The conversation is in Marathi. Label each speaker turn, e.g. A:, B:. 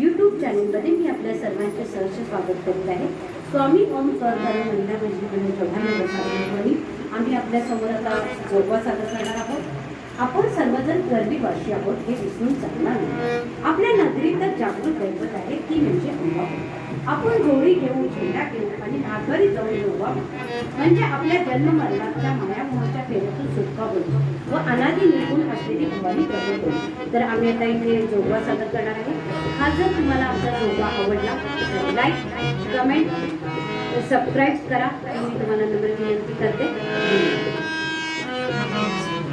A: यूट्यूब चॅनलमध्ये मी आपल्या सर्वांचे सहर्ष स्वागत करीत आहे. स्वामी ओम सहकारी महिला मंडळ चौहान आम्ही आपल्या समोर आता जोगवा सादर करणार आहोत. आपण सर्वजण गर्भीवासी आहोत हे विसरून चालणार नाही. आपल्या नागरिकता जागृत दैवत आहे ती म्हणजे अंबा. आपण जोडी घेऊ, झेंडा घेऊ आणि नागरी जाऊन जोगवा म्हणजे आपल्या जन्म मरणाच्या मायामोहाच्या फेऱ्यातून सुटका होईल व अनादी निघून असलेली भवानी प्रगट होईल. तर आम्ही आता इथे जोगवा सादर करणार आहे. हा जर तुम्हाला आमचा जोगवा आवडला तर लाईक, कमेंट, सबस्क्राईब करा. मी तुम्हाला नम्र विनंती करते. Mama,